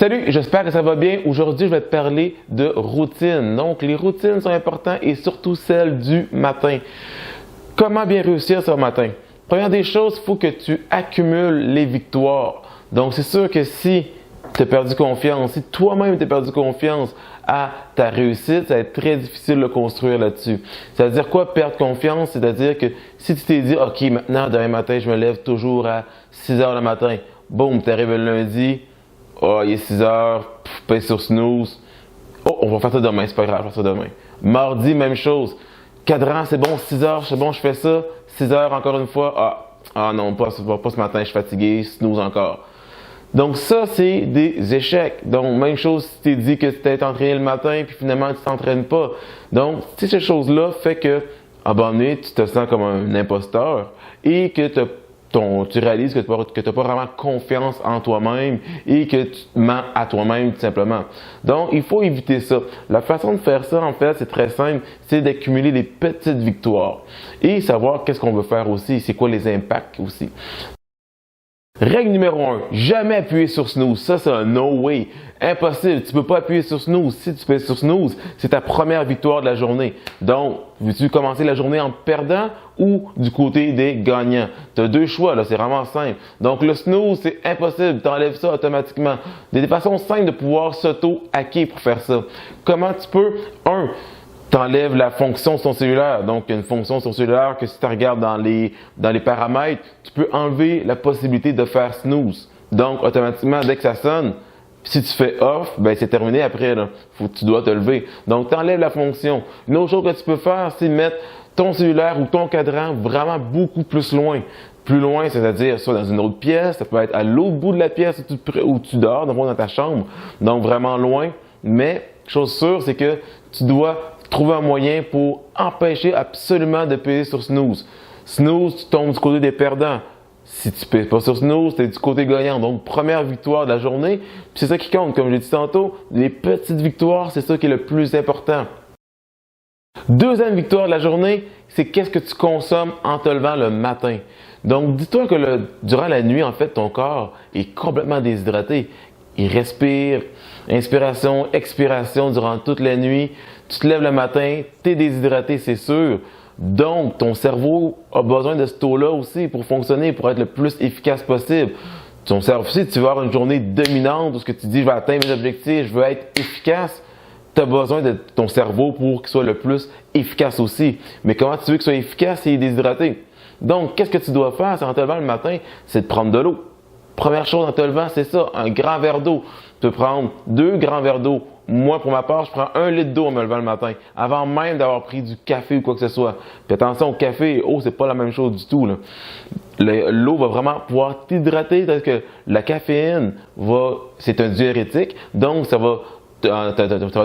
Salut, j'espère que ça va bien. Aujourd'hui, je vais te parler de routine. Donc, les routines sont importantes et surtout celles du matin. Comment bien réussir ce matin? Première des choses, il faut que tu accumules les victoires. Donc, c'est sûr que si tu as perdu confiance, si toi-même tu as perdu confiance à ta réussite, ça va être très difficile de construire là-dessus. Ça veut dire quoi, perdre confiance? C'est-à-dire que si tu t'es dit, OK, maintenant, demain matin, je me lève toujours à 6 heures le matin. Boum, tu arrives le lundi. Oh, il est 6 heures, pèse sur snooze. Oh, on va faire ça demain, c'est pas grave, je vais faire ça demain. Mardi, même chose. Cadran, c'est bon, 6 heures, c'est bon, je fais ça. 6 heures, encore une fois. Ah non, pas ce matin, je suis fatigué, snooze encore. Donc ça, c'est des échecs. Donc, même chose si tu t'es dit que tu t'es entraîné le matin, puis finalement, tu t'entraînes pas. Donc, ces choses-là fait que, à un moment donné, tu te sens comme un imposteur et que tu réalises que tu n'as pas vraiment confiance en toi-même et que tu te mens à toi-même tout simplement. Donc, il faut éviter ça. La façon de faire ça, en fait, c'est très simple, c'est d'accumuler des petites victoires et savoir qu'est-ce qu'on veut faire aussi, c'est quoi les impacts aussi. Règle numéro 1, jamais appuyer sur snooze. Ça, c'est un no way. Impossible. Tu ne peux pas appuyer sur snooze. Si tu fais sur snooze, c'est ta première victoire de la journée. Donc, veux-tu commencer la journée en perdant ou du côté des gagnants? Tu as deux choix, là. C'est vraiment simple. Donc, le snooze, c'est impossible. Tu enlèves ça automatiquement. Il y a des façons simples de pouvoir s'auto-hacker pour faire ça. Comment tu peux? Tu enlèves la fonction sur ton cellulaire. Donc, il y a une fonction sur ton cellulaire que si tu regardes dans les paramètres, tu peux enlever la possibilité de faire snooze. Donc, automatiquement, dès que ça sonne, si tu fais off, ben c'est terminé après. Là. Tu dois te lever. Donc, tu enlèves la fonction. Une autre chose que tu peux faire, c'est mettre ton cellulaire ou ton cadran vraiment beaucoup plus loin. Plus loin, c'est-à-dire soit dans une autre pièce, ça peut être à l'autre bout de la pièce où tu dors, dans ta chambre. Donc, vraiment loin. Mais, chose sûre, c'est que tu dois trouver un moyen pour empêcher absolument de payer sur snooze. Snooze, tu tombes du côté des perdants. Si tu ne payes pas sur snooze, tu es du côté gagnant. Donc, première victoire de la journée. Puis c'est ça qui compte. Comme je l'ai dit tantôt, les petites victoires, c'est ça qui est le plus important. Deuxième victoire de la journée, c'est qu'est-ce que tu consommes en te levant le matin. Donc, dis-toi que durant la nuit, en fait, ton corps est complètement déshydraté. Il respire, inspiration, expiration durant toute la nuit. Tu te lèves le matin, tu es déshydraté, c'est sûr. Donc, ton cerveau a besoin de cette eau-là aussi pour fonctionner, pour être le plus efficace possible. Ton cerveau, si tu veux avoir une journée dominante où ce que tu dis, je vais atteindre mes objectifs, je veux être efficace, tu as besoin de ton cerveau pour qu'il soit le plus efficace aussi. Mais comment tu veux qu'il soit efficace s'il est déshydraté? Donc, qu'est-ce que tu dois faire en te levant le matin? C'est de prendre de l'eau. Première chose en te levant, c'est ça, un grand verre d'eau. Tu peux prendre 2 grands verres d'eau. Moi, pour ma part, je prends 1 litre d'eau en me levant le matin, avant même d'avoir pris du café ou quoi que ce soit. Puis attention, au café et l'eau, c'est pas la même chose du tout. L'eau va vraiment pouvoir t'hydrater, parce que la caféine, c'est un diurétique, donc ça va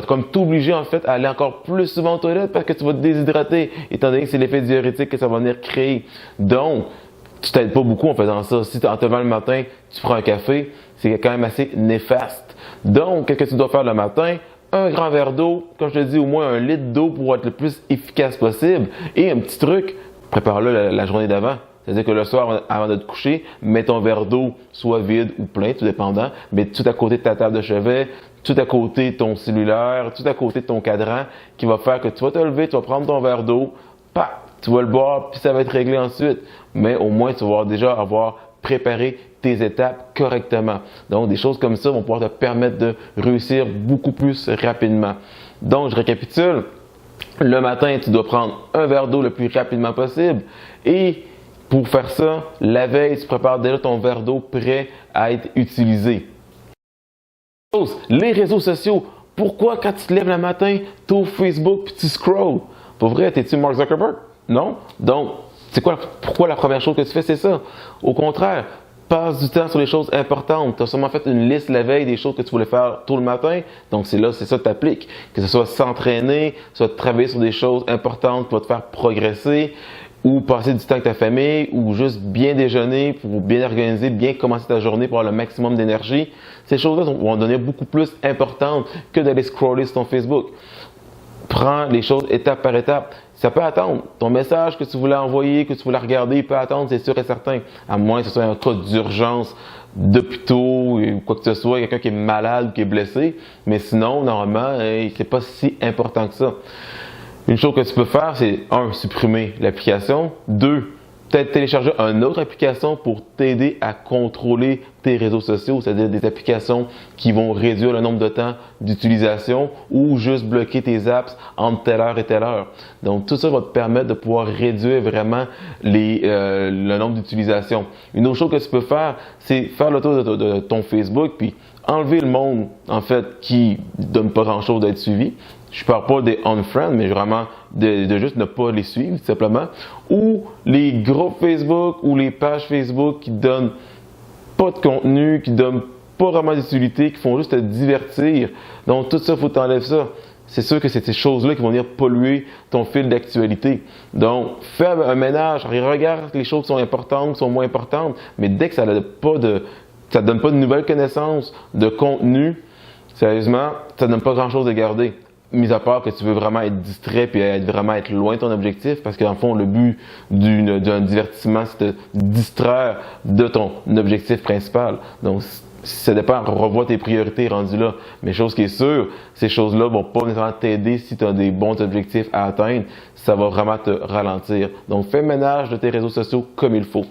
comme t'obliger en fait à aller encore plus souvent aux toilettes parce que tu vas te déshydrater, étant donné que c'est l'effet diurétique que ça va venir créer. Donc, tu t'aides pas beaucoup en faisant ça. Si en te levant le matin, tu prends un café, c'est quand même assez néfaste. Donc, qu'est-ce que tu dois faire le matin? Un grand verre d'eau, comme je te dis, au moins 1 litre d'eau pour être le plus efficace possible. Et un petit truc, prépare-le la journée d'avant. C'est-à-dire que le soir, avant de te coucher, mets ton verre d'eau soit vide ou plein, tout dépendant, mais tout à côté de ta table de chevet, tout à côté de ton cellulaire, tout à côté de ton cadran, qui va faire que tu vas te lever, tu vas prendre ton verre d'eau, tu vas le boire, puis ça va être réglé ensuite. Mais au moins, tu vas déjà avoir préparé tes étapes correctement. Donc, des choses comme ça vont pouvoir te permettre de réussir beaucoup plus rapidement. Donc, je récapitule. Le matin, tu dois prendre un verre d'eau le plus rapidement possible. Et pour faire ça, la veille, tu prépares déjà ton verre d'eau prêt à être utilisé. Les réseaux sociaux. Pourquoi quand tu te lèves le matin, tu ouvres Facebook et tu scrolls? Pour vrai, t'es-tu Mark Zuckerberg? Non? Donc, pourquoi la première chose que tu fais, c'est ça? Au contraire, passe du temps sur les choses importantes. Tu as sûrement fait une liste la veille des choses que tu voulais faire tôt le matin. Donc, c'est ça que tu appliques. Que ce soit s'entraîner, soit travailler sur des choses importantes qui vont te faire progresser, ou passer du temps avec ta famille, ou juste bien déjeuner pour bien organiser, bien commencer ta journée pour avoir le maximum d'énergie. Ces choses-là vont devenir beaucoup plus importantes que d'aller scroller sur ton Facebook. Prends les choses étape par étape. Ça peut attendre. Ton message que tu voulais envoyer, que tu voulais regarder, il peut attendre, c'est sûr et certain. À moins que ce soit un cas d'urgence d'hôpitaux ou quoi que ce soit, quelqu'un qui est malade ou qui est blessé. Mais sinon, normalement, c'est pas si important que ça. Une chose que tu peux faire, c'est 1. Supprimer l'application. 2. Peut-être télécharger une autre application pour t'aider à contrôler tes réseaux sociaux, c'est-à-dire des applications qui vont réduire le nombre de temps d'utilisation ou juste bloquer tes apps entre telle heure et telle heure. Donc tout ça va te permettre de pouvoir réduire vraiment le nombre d'utilisations. Une autre chose que tu peux faire, c'est faire le tour de ton Facebook puis enlever le monde en fait qui donne pas grand-chose d'être suivi. Je parle pas des unfriend, mais vraiment de juste ne pas les suivre, tout simplement. Ou les groupes Facebook ou les pages Facebook qui donnent pas de contenu, qui donnent pas vraiment d'utilité, qui font juste te divertir. Donc tout ça, il faut t'enlèver ça. C'est sûr que c'est ces choses-là qui vont venir polluer ton fil d'actualité. Donc, fais un ménage, regarde les choses qui sont importantes, qui sont moins importantes, mais dès que ça ne donne pas de nouvelles connaissances, de contenu, sérieusement, ça ne donne pas grand-chose de garder. Mis à part que tu veux vraiment être distrait et vraiment être loin de ton objectif, parce qu'en fond, le but d'un divertissement, c'est de distraire de ton objectif principal. Donc, ça dépend, revois tes priorités rendues là. Mais chose qui est sûre, ces choses-là vont pas nécessairement t'aider si tu as des bons objectifs à atteindre. Ça va vraiment te ralentir. Donc, fais le ménage de tes réseaux sociaux comme il faut.